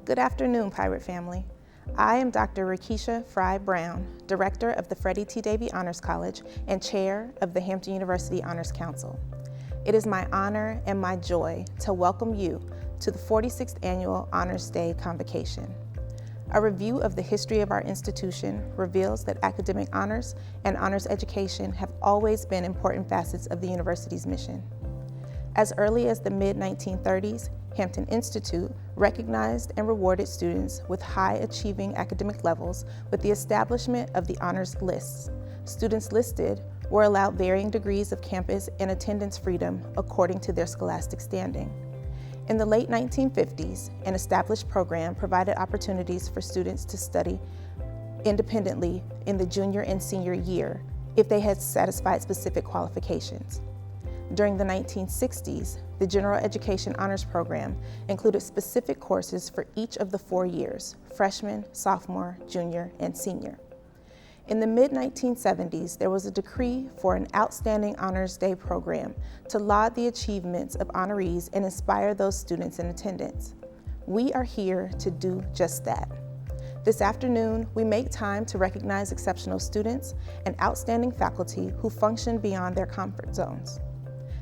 Good afternoon, Pirate family. I am Dr. Rakisha Fry Brown, Director of the Freddie T. Davie Honors College and Chair of the Hampton University Honors Council. It is my honor and my joy to welcome you to the 46th Annual Honors Day Convocation. A review of the history of our institution reveals that academic honors and honors education have always been important facets of the university's mission. As early as the mid-1930s, Hampton Institute recognized and rewarded students with high-achieving academic levels with the establishment of the honors lists. Students listed were allowed varying degrees of campus and attendance freedom according to their scholastic standing. In the late 1950s, an established program provided opportunities for students to study independently in the junior and senior year if they had satisfied specific qualifications. During the 1960s, the General Education Honors Program included specific courses for each of the 4 years, freshman, sophomore, junior, and senior. In the mid-1970s, there was a decree for an outstanding Honors Day program to laud the achievements of honorees and inspire those students in attendance. We are here to do just that. This afternoon, we make time to recognize exceptional students and outstanding faculty who function beyond their comfort zones.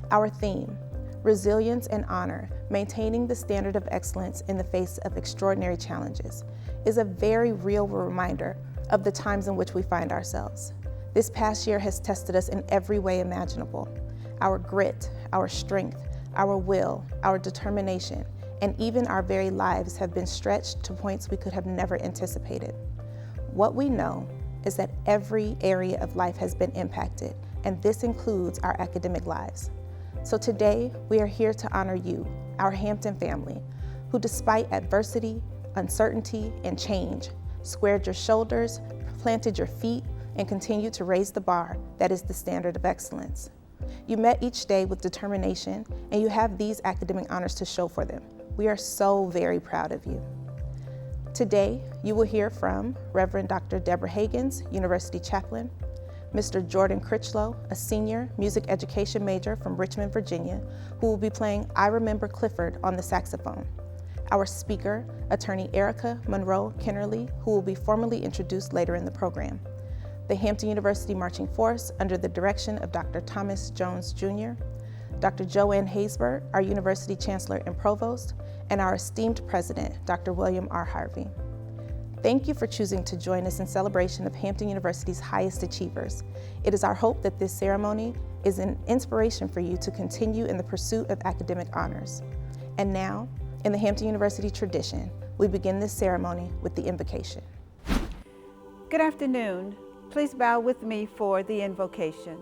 Our theme, Resilience and Honor, Maintaining the Standard of Excellence in the Face of Extraordinary Challenges, is a very real reminder of the times in which we find ourselves. This past year has tested us in every way imaginable. Our grit, our strength, our will, our determination, and even our very lives have been stretched to points we could have never anticipated. What we know is that every area of life has been impacted, and this includes our academic lives. So today, we are here to honor you, our Hampton family, who despite adversity, uncertainty, and change, squared your shoulders, planted your feet, and continued to raise the bar that is the standard of excellence. You met each day with determination, and you have these academic honors to show for them. We are so very proud of you. Today, you will hear from Reverend Dr. Deborah Hagins, University Chaplain, Mr. Jordan Critchlow, a senior music education major from Richmond, Virginia, who will be playing I Remember Clifford on the saxophone. Our speaker, attorney Erica Monroe Kennerly, who will be formally introduced later in the program. The Hampton University Marching Force, under the direction of Dr. Thomas Jones Jr., Dr. Joanne Haysbert, our University Chancellor and Provost, and our esteemed President, Dr. William R. Harvey. Thank you for choosing to join us in celebration of Hampton University's highest achievers. It is our hope that this ceremony is an inspiration for you to continue in the pursuit of academic honors. And now, in the Hampton University tradition, we begin this ceremony with the invocation. Good afternoon. Please bow with me for the invocation.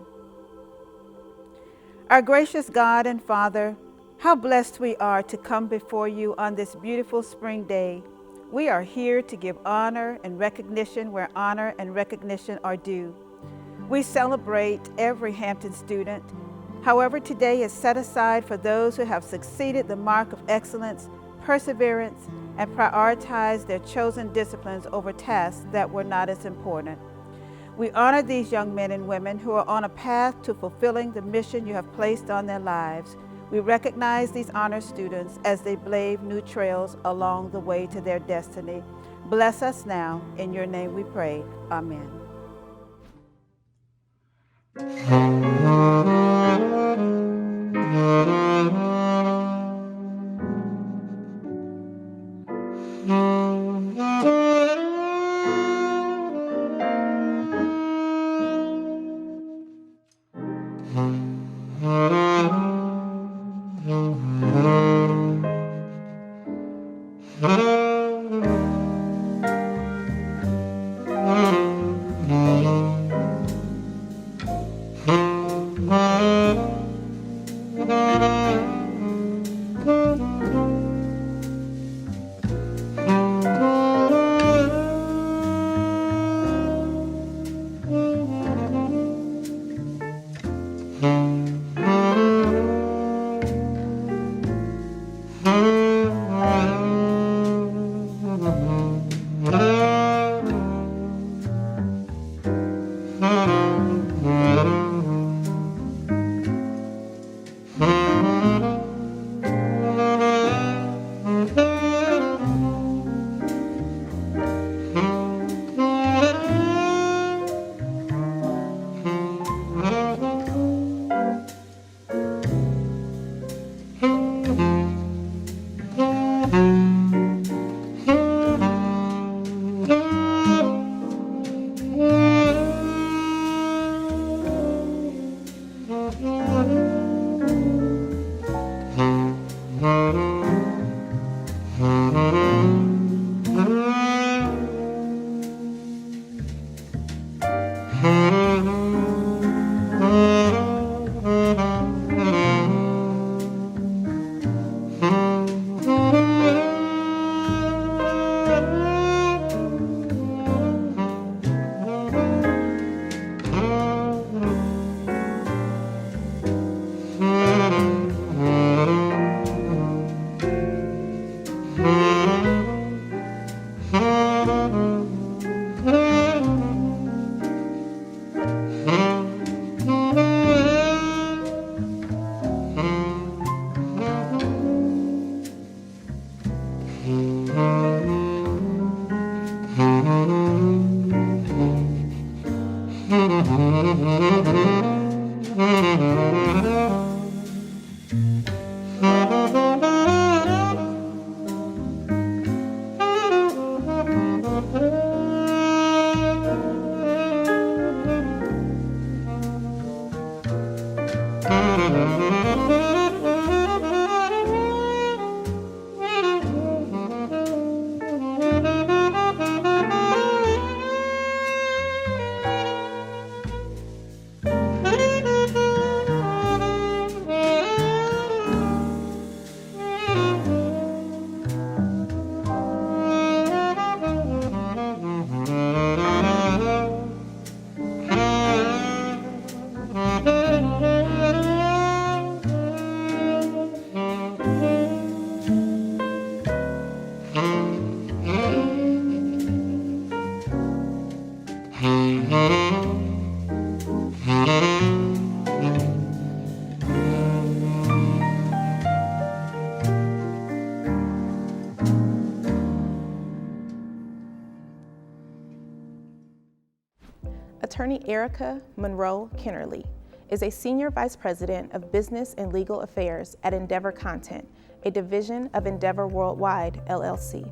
Our gracious God and Father, how blessed we are to come before you on this beautiful spring day. We are here to give honor and recognition where honor and recognition are due. We celebrate every Hampton student. However, today is set aside for those who have succeeded the mark of excellence, perseverance, and prioritized their chosen disciplines over tasks that were not as important. We honor these young men and women who are on a path to fulfilling the mission you have placed on their lives. We recognize these honor students as they blaze new trails along the way to their destiny. Bless us now. In your name we pray. Amen. Attorney Erica Monroe Kennerly is a Senior Vice President of Business and Legal Affairs at Endeavor Content, a division of Endeavor Worldwide, LLC.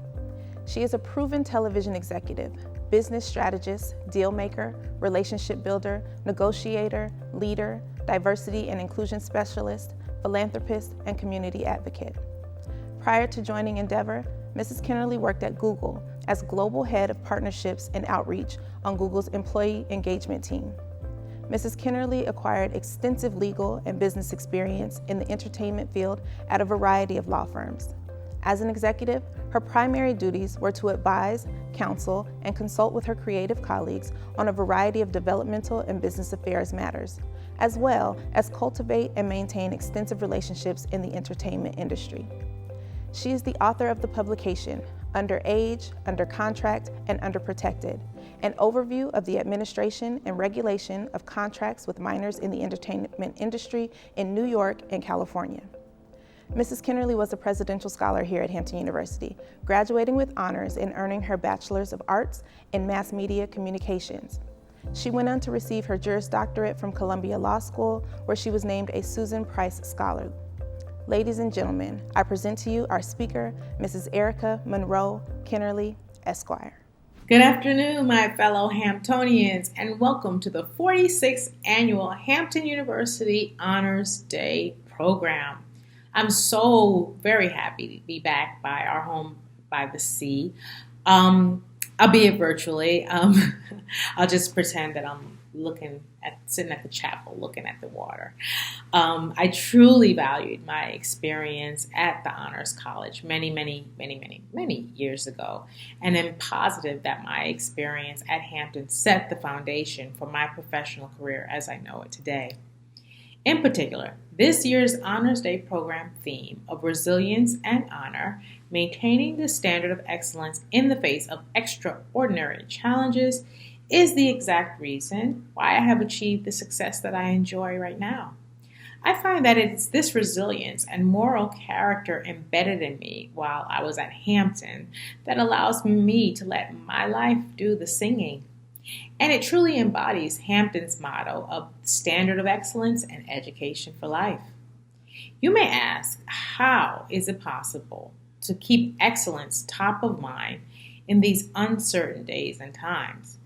She is a proven television executive, business strategist, deal maker, relationship builder, negotiator, leader, diversity and inclusion specialist, philanthropist, and community advocate. Prior to joining Endeavor, Mrs. Kennerly worked at Google as Global Head of Partnerships and Outreach on Google's Employee Engagement Team. Mrs. Kennerly acquired extensive legal and business experience in the entertainment field at a variety of law firms. As an executive, her primary duties were to advise, counsel, and consult with her creative colleagues on a variety of developmental and business affairs matters, as well as cultivate and maintain extensive relationships in the entertainment industry. She is the author of the publication, Under Age, Under Contract, and Under Protected, an overview of the administration and regulation of contracts with minors in the entertainment industry in New York and California. Mrs. Kennerly was a presidential scholar here at Hampton University, graduating with honors and earning her Bachelor's of Arts in Mass Media Communications. She went on to receive her Juris Doctorate from Columbia Law School, where she was named a Susan Price Scholar. Ladies and gentlemen, I present to you our speaker, Mrs. Erica Monroe Kennerly, Esquire. Good afternoon, my fellow Hamptonians, and welcome to the 46th Annual Hampton University Honors Day program. I'm so very happy to be back by our home by the sea, albeit virtually. I'll just pretend that I'm sitting at the chapel looking at the water. I truly valued my experience at the Honors College many years ago, and am positive that my experience at Hampton set the foundation for my professional career as I know it today. In particular, this year's Honors Day program theme of resilience and honor, maintaining the standard of excellence in the face of extraordinary challenges, is the exact reason why I have achieved the success that I enjoy right now. I find that it's this resilience and moral character embedded in me while I was at Hampton that allows me to let my life do the singing. And it truly embodies Hampton's motto of standard of excellence and education for life. You may ask, how is it possible to keep excellence top of mind in these uncertain days and times?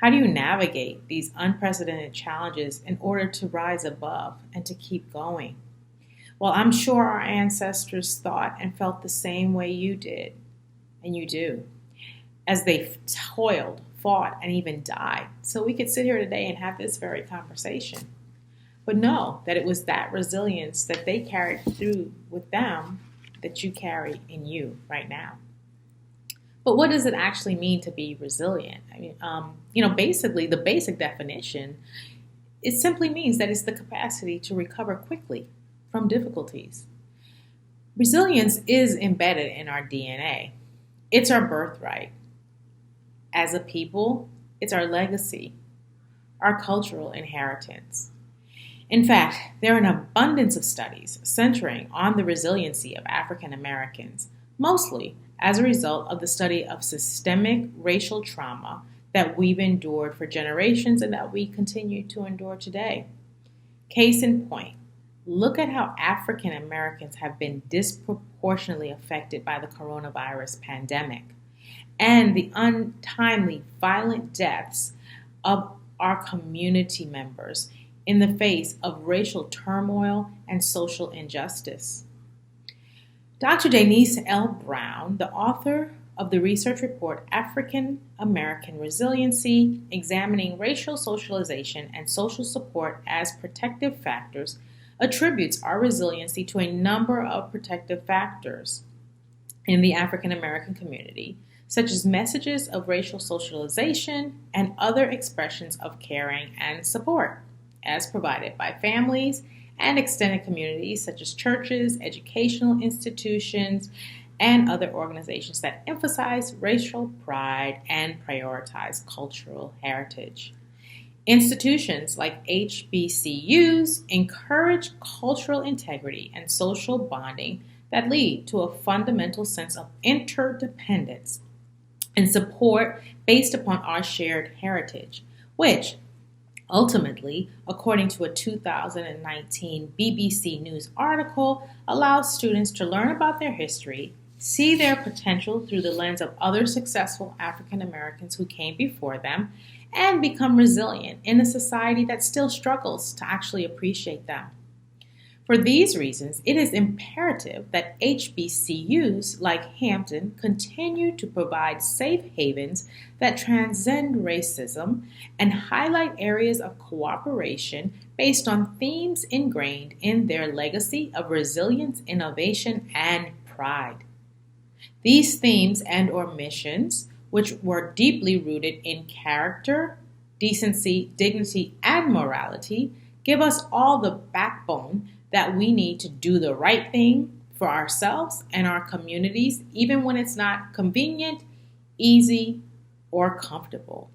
How do you navigate these unprecedented challenges in order to rise above and to keep going? Well, I'm sure our ancestors thought and felt the same way you did, and you do, as they toiled, fought, and even died, so we could sit here today and have this very conversation. But know that it was that resilience that they carried through with them that you carry in you right now. But what does it actually mean to be resilient? I mean, basically the basic definition, it simply means that it's the capacity to recover quickly from difficulties. Resilience is embedded in our DNA. It's our birthright. As a people, it's our legacy, our cultural inheritance. In fact, there are an abundance of studies centering on the resiliency of African Americans, mostly as a result of the study of systemic racial trauma that we've endured for generations and that we continue to endure today. Case in point, look at how African Americans have been disproportionately affected by the coronavirus pandemic and the untimely violent deaths of our community members in the face of racial turmoil and social injustice. Dr. Denise L. Brown, the author of the research report African American Resiliency, Examining Racial Socialization and Social Support as Protective Factors, attributes our resiliency to a number of protective factors in the African American community, such as messages of racial socialization and other expressions of caring and support, as provided by families and extended communities such as churches, educational institutions, and other organizations that emphasize racial pride and prioritize cultural heritage. Institutions like HBCUs encourage cultural integrity and social bonding that lead to a fundamental sense of interdependence and support based upon our shared heritage, which ultimately, according to a 2019 BBC News article, allows students to learn about their history, see their potential through the lens of other successful African Americans who came before them, and become resilient in a society that still struggles to actually appreciate them. For these reasons, it is imperative that HBCUs like Hampton continue to provide safe havens that transcend racism and highlight areas of cooperation based on themes ingrained in their legacy of resilience, innovation, and pride. These themes and/or missions, which were deeply rooted in character, decency, dignity, and morality, give us all the backbone that we need to do the right thing for ourselves and our communities, even when it's not convenient, easy, or comfortable.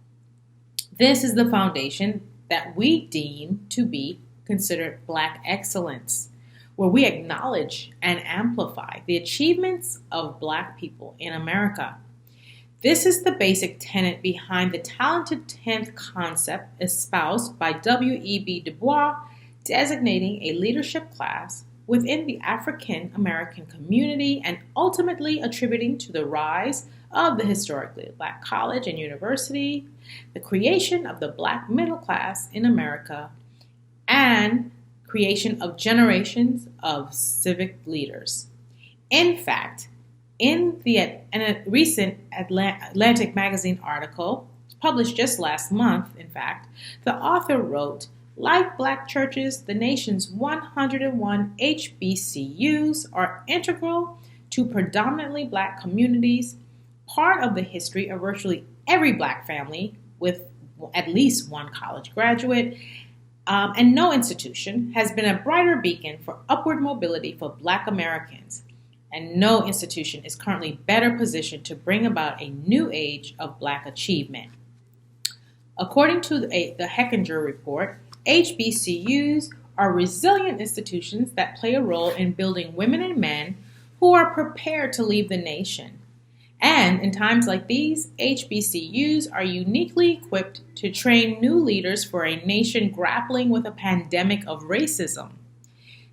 This is the foundation that we deem to be considered Black excellence, where we acknowledge and amplify the achievements of Black people in America. This is the basic tenet behind the talented 10th concept espoused by W.E.B. Du Bois, designating a leadership class within the African American community and ultimately attributing to the rise of the historically Black college and university, the creation of the Black middle class in America, and creation of generations of civic leaders. In fact, in a recent Atlantic magazine article, published just last month, in fact, the author wrote, like Black churches, the nation's 101 HBCUs are integral to predominantly Black communities, part of the history of virtually every Black family with at least one college graduate, and no institution has been a brighter beacon for upward mobility for Black Americans, and no institution is currently better positioned to bring about a new age of Black achievement. According to the Hechinger report, HBCUs are resilient institutions that play a role in building women and men who are prepared to lead the nation. And in times like these, HBCUs are uniquely equipped to train new leaders for a nation grappling with a pandemic of racism.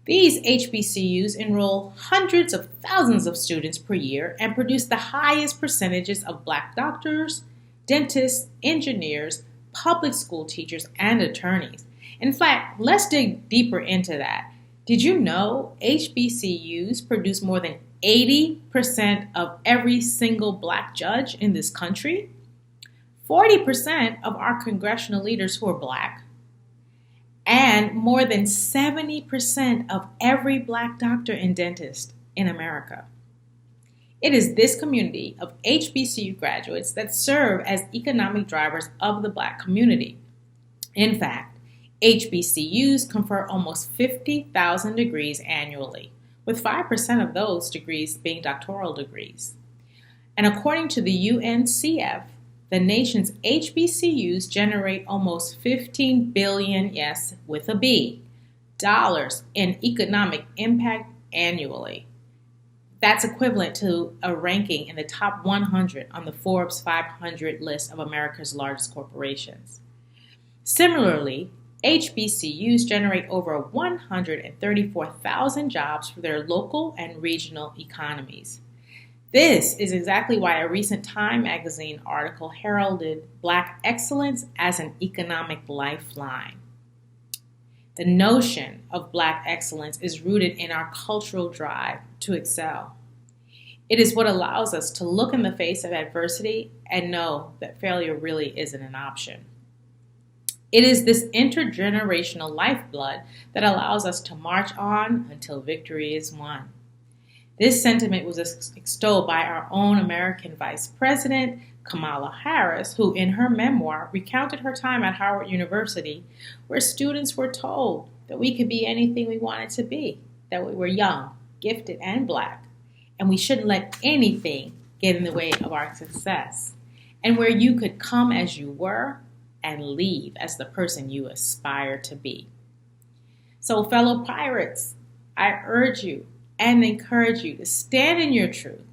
These HBCUs enroll hundreds of thousands of students per year and produce the highest percentages of Black doctors, dentists, engineers, public school teachers, and attorneys. In fact, let's dig deeper into that. Did you know HBCUs produce more than 80% of every single Black judge in this country? 40% of our congressional leaders who are Black, and more than 70% of every Black doctor and dentist in America. It is this community of HBCU graduates that serve as economic drivers of the Black community. In fact, HBCUs confer almost 50,000 degrees annually, with 5% of those degrees being doctoral degrees. And according to the UNCF, the nation's HBCUs generate almost 15 billion, yes, with a B, dollars in economic impact annually. That's equivalent to a ranking in the top 100 on the Forbes 500 list of America's largest corporations. Similarly, HBCUs generate over 134,000 jobs for their local and regional economies. This is exactly why a recent Time magazine article heralded Black excellence as an economic lifeline. The notion of Black excellence is rooted in our cultural drive to excel. It is what allows us to look in the face of adversity and know that failure really isn't an option. It is this intergenerational lifeblood that allows us to march on until victory is won. This sentiment was extolled by our own American Vice President, Kamala Harris, who in her memoir recounted her time at Howard University, where students were told that we could be anything we wanted to be, that we were young, gifted, and Black, and we shouldn't let anything get in the way of our success, and where you could come as you were and leave as the person you aspire to be. So, fellow pirates, I urge you and encourage you to stand in your truth,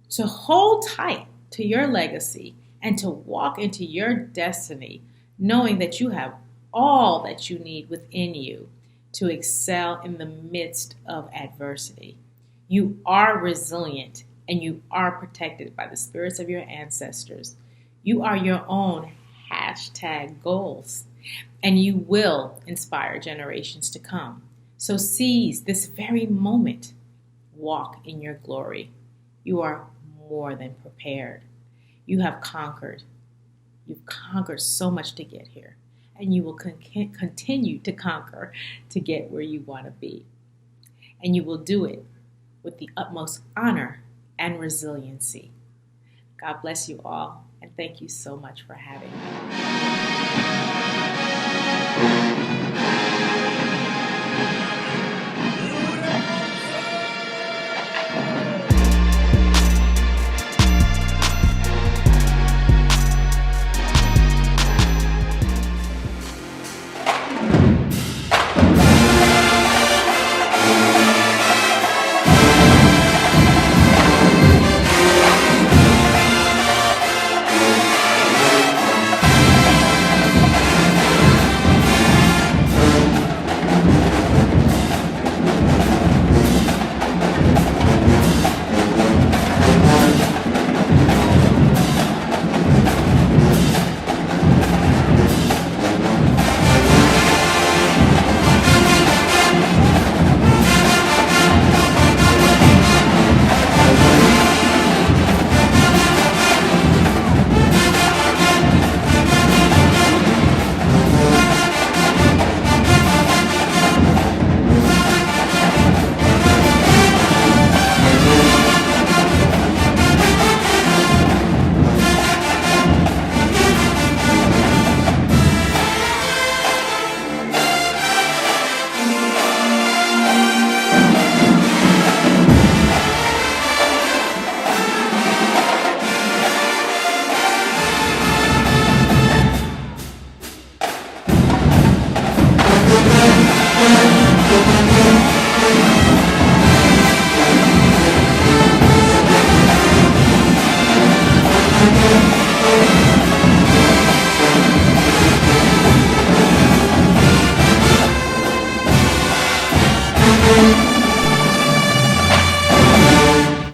to hold tight to your legacy, and to walk into your destiny, knowing that you have all that you need within you to excel in the midst of adversity. You are resilient and you are protected by the spirits of your ancestors. You are your own #goals, and you will inspire generations to come. So seize this very moment. Walk in your glory. You are more than prepared. You have conquered. You've conquered so much to get here, and you will continue to conquer to get where you want to be. And you will do it with the utmost honor and resiliency. God bless you all, and thank you so much for having me.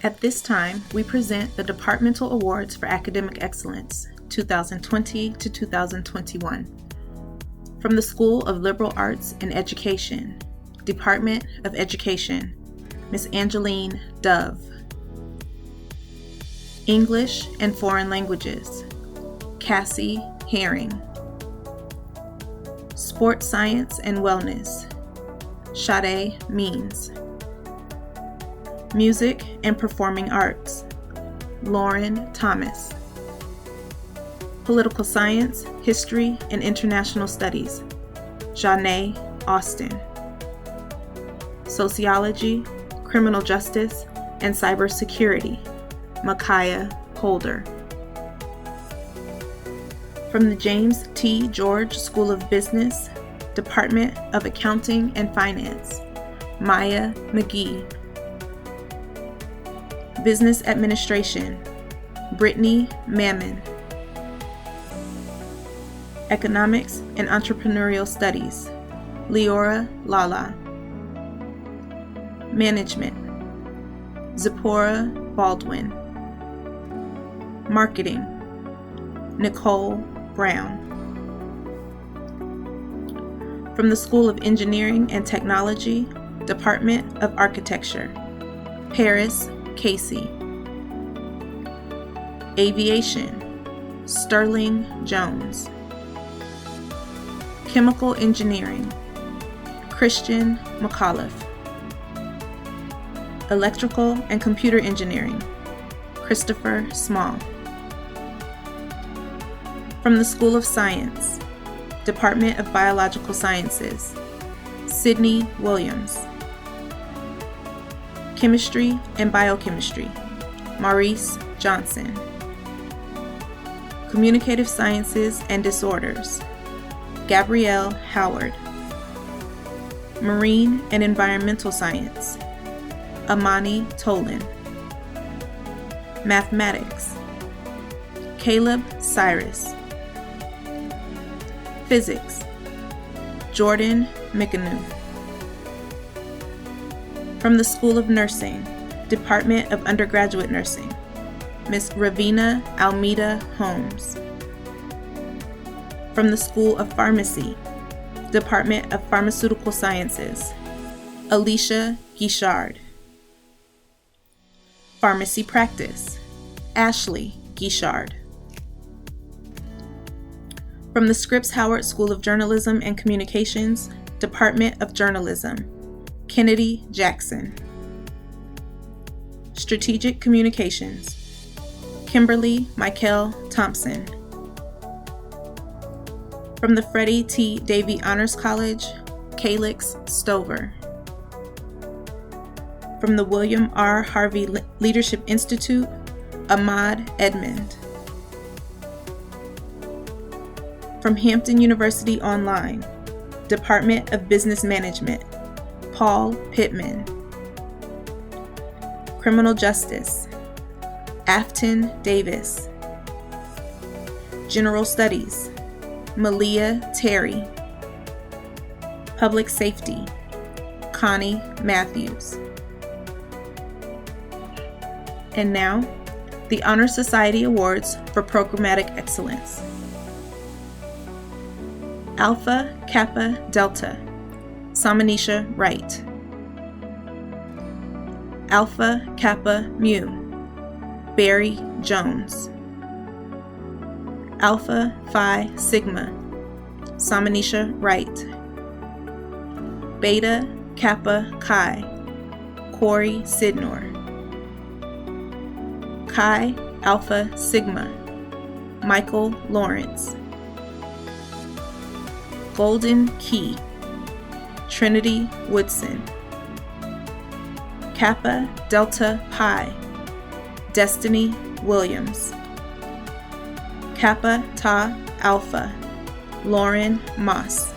At this time, we present the Departmental Awards for Academic Excellence, 2020 to 2021. From the School of Liberal Arts and Education, Department of Education, Ms. Angeline Dove. English and Foreign Languages, Cassie Herring. Sports Science and Wellness, Sade Means. Music and Performing Arts, Lauren Thomas. Political Science, History, and International Studies, Janae Austin. Sociology, Criminal Justice, and Cybersecurity, Micaiah Holder. From the James T. George School of Business, Department of Accounting and Finance, Maya McGee. Business Administration, Brittany Mammon. Economics and Entrepreneurial Studies, Leora Lala. Management, Zipporah Baldwin. Marketing, Nicole Brown. From the School of Engineering and Technology, Department of Architecture, Paris, Casey. Aviation, Sterling Jones. Chemical Engineering, Christian McAuliffe. Electrical and Computer Engineering, Christopher Small. From the School of Science, Department of Biological Sciences, Sydney Williams. Chemistry and Biochemistry, Maurice Johnson. Communicative Sciences and Disorders, Gabrielle Howard. Marine and Environmental Science, Amani Tolan. Mathematics, Caleb Cyrus. Physics, Jordan McAnew. From the School of Nursing, Department of Undergraduate Nursing, Ms. Ravina Almeida Holmes. From the School of Pharmacy, Department of Pharmaceutical Sciences, Alicia Guichard. Pharmacy Practice, Ashley Guichard. From the Scripps Howard School of Journalism and Communications, Department of Journalism, Kennedy Jackson. Strategic Communications, Kimberly Michael Thompson. From the Freddie T. Davie Honors College, Calix Stover. From the William R. Harvey Leadership Institute, Ahmad Edmond. From Hampton University Online, Department of Business Management, Paul Pittman. Criminal Justice, Afton Davis. General Studies, Malia Terry. Public Safety, Connie Matthews. And now, the Honor Society Awards for Programmatic Excellence. Alpha Kappa Delta, Samanisha Wright. Alpha Kappa Mu, Barry Jones. Alpha Phi Sigma, Samanisha Wright. Beta Kappa Chi, Corey Sidnor. Chi Alpha Sigma, Michael Lawrence. Golden Key, Trinity Woodson. Kappa Delta Pi, Destiny Williams. Kappa Tau Alpha, Lauren Moss.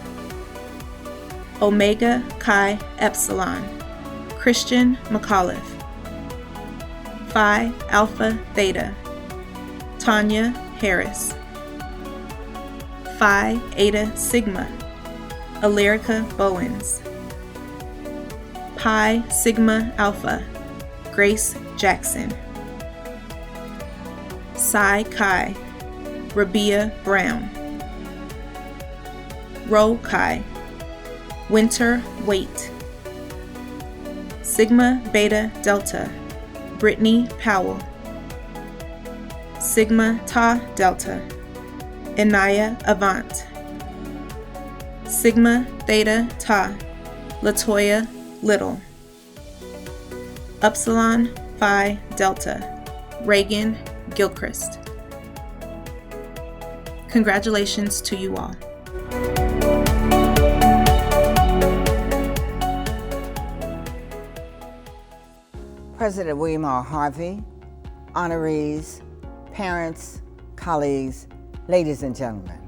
Omega Chi Epsilon, Christian McAuliffe. Phi Alpha Theta, Tanya Harris. Phi Eta Sigma, Alerica Bowens. Pi Sigma Alpha, Grace Jackson. Psi Chi, Rabia Brown. Rho Chi, Winter Waite. Sigma Beta Delta, Brittany Powell. Sigma Tau Delta, Inaya Avant. Sigma Theta Tau, Latoya Little. Upsilon Phi Delta, Reagan Gilchrist. Congratulations to you all. President William R. Harvey, honorees, parents, colleagues, ladies and gentlemen,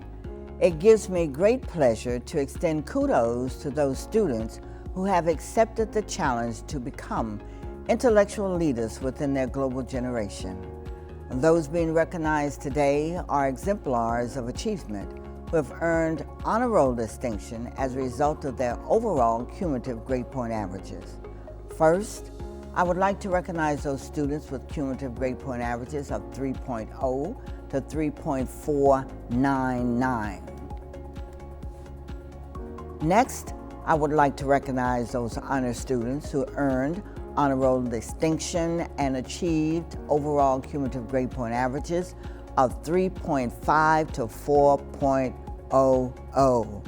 it gives me great pleasure to extend kudos to those students who have accepted the challenge to become intellectual leaders within their global generation. Those being recognized today are exemplars of achievement who have earned honor roll distinction as a result of their overall cumulative grade point averages. First, I would like to recognize those students with cumulative grade point averages of 3.0 to 3.499. Next, I would like to recognize those honor students who earned honor roll distinction and achieved overall cumulative grade point averages of 3.5 to 4.00.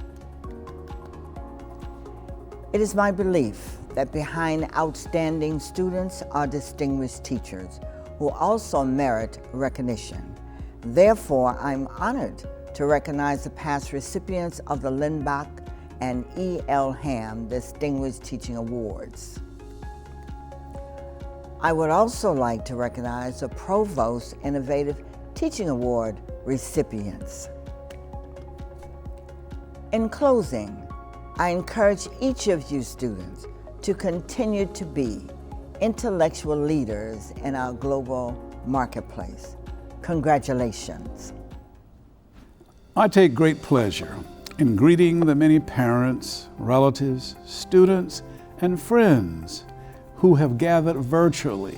It is my belief that behind outstanding students are distinguished teachers who also merit recognition. Therefore, I'm honored to recognize the past recipients of the Lindbach and E.L. Ham Distinguished Teaching Awards. I would also like to recognize the Provost Innovative Teaching Award recipients. In closing, I encourage each of you students to continue to be intellectual leaders in our global marketplace. Congratulations. I take great pleasure in greeting the many parents, relatives, students, and friends who have gathered virtually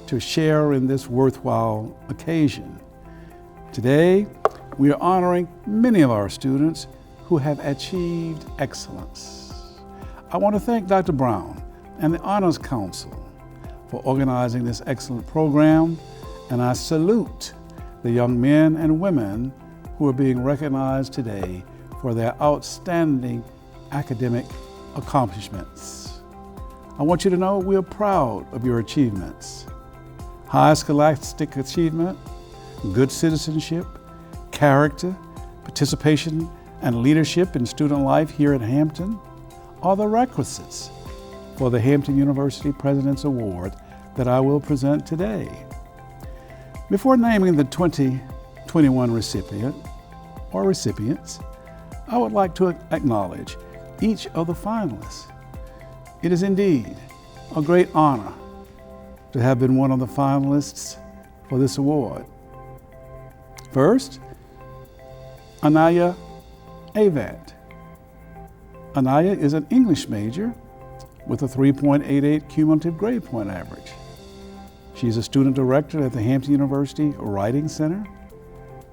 to share in this worthwhile occasion. Today, we are honoring many of our students who have achieved excellence. I want to thank Dr. Brown and the Honors Council for organizing this excellent program, and I salute the young men and women who are being recognized today for their outstanding academic accomplishments. I want you to know we are proud of your achievements. High scholastic achievement, good citizenship, character, participation, and leadership in student life here at Hampton are the requisites for the Hampton University President's Award that I will present today. Before naming the 2021 recipient or recipients, I would like to acknowledge each of the finalists. It is indeed a great honor to have been one of the finalists for this award. First, Anaya Avant. Anaya is an English major with a 3.88 cumulative grade point average. She's a student director at the Hampton University Writing Center,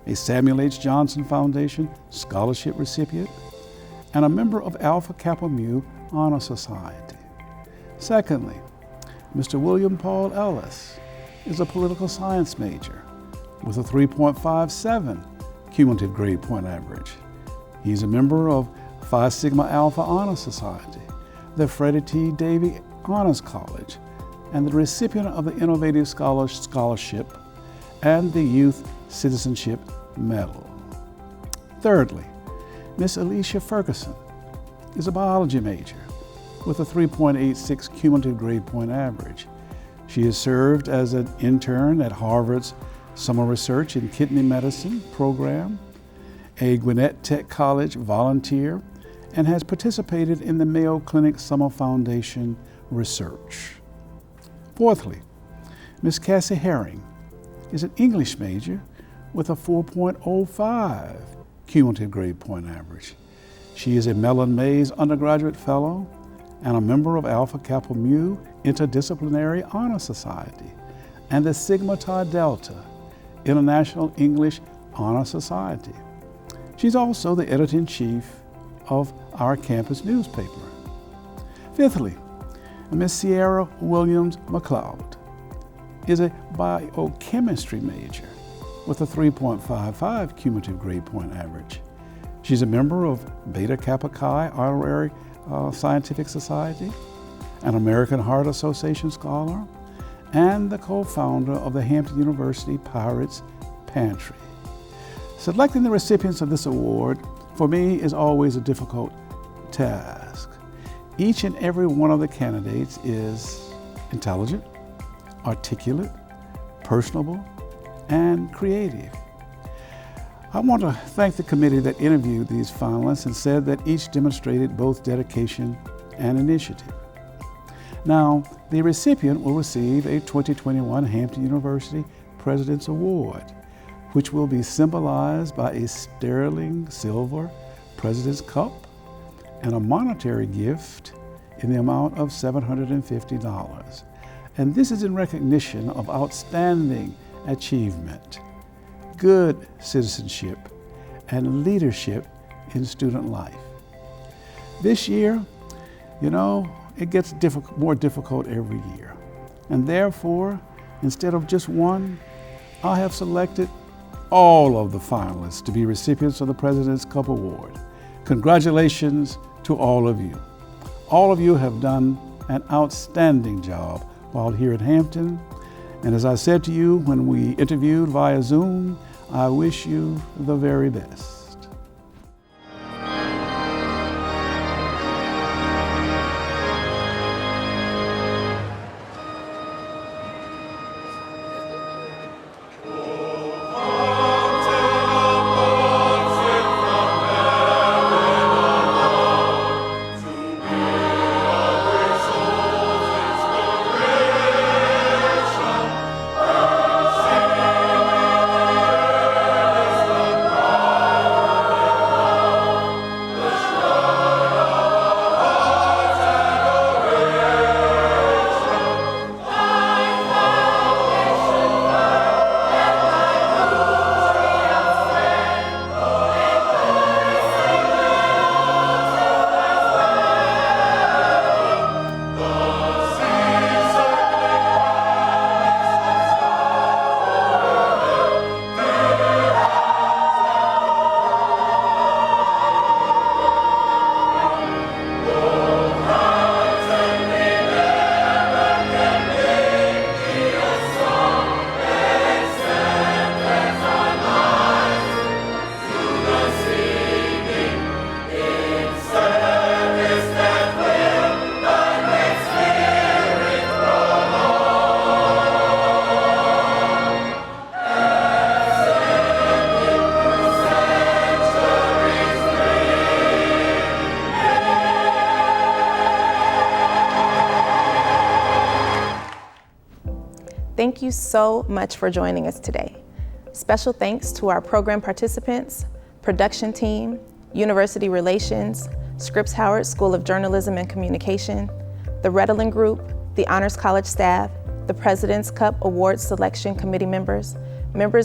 a Samuel H. Johnson Foundation scholarship recipient, and a member of Alpha Kappa Mu Honor Society. Secondly, Mr. William Paul Ellis is a political science major with a 3.57 cumulative grade point average. He's a member of Phi Sigma Alpha Honor Society, the Freddie T. Davy Honors College, and the recipient of the Innovative Scholarship and the Youth Citizenship Medal. Thirdly, Miss Alicia Ferguson is a biology major with a 3.86 cumulative grade point average. She has served as an intern at Harvard's Summer Research in Kidney Medicine program, a Gwinnett Tech College volunteer, and has participated in the Mayo Clinic Summer Foundation research. Fourthly, Ms. Cassie Herring is an English major with a 4.05 cumulative grade point average. She is a Mellon Mays undergraduate fellow and a member of Alpha Kappa Mu Interdisciplinary Honor Society and the Sigma Tau Delta International English Honor Society. She's also the editor-in-chief of our campus newspaper. Fifthly, Ms. Sierra Williams McLeod is a biochemistry major with a 3.55 cumulative grade point average. She's a member of Beta Kappa Chi Honorary Scientific Society, an American Heart Association scholar, and the co-founder of the Hampton University Pirates Pantry. Selecting the recipients of this award for me is always a difficult task. Each and every one of the candidates is intelligent, articulate, personable, and creative. I want to thank the committee that interviewed these finalists and said that each demonstrated both dedication and initiative. Now, the recipient will receive a 2021 Hampton University President's Award, which will be symbolized by a sterling silver President's Cup and a monetary gift in the amount of $750. And this is in recognition of outstanding achievement, good citizenship, and leadership in student life. This year, it gets more difficult every year. And therefore, instead of just one, I have selected all of the finalists to be recipients of the President's Cup Award. Congratulations to all of you. All of you have done an outstanding job while here at Hampton. And as I said to you when we interviewed via Zoom, I wish you the very best. Thank you so much for joining us today. Special thanks to our program participants, production team, University Relations, Scripps Howard School of Journalism and Communication, the Redolin Group, the Honors College staff, the President's Cup Award Selection Committee members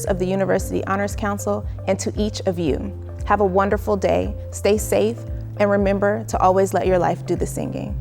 of the University Honors Council, and to each of you. Have a wonderful day, stay safe, and remember to always let your life do the singing.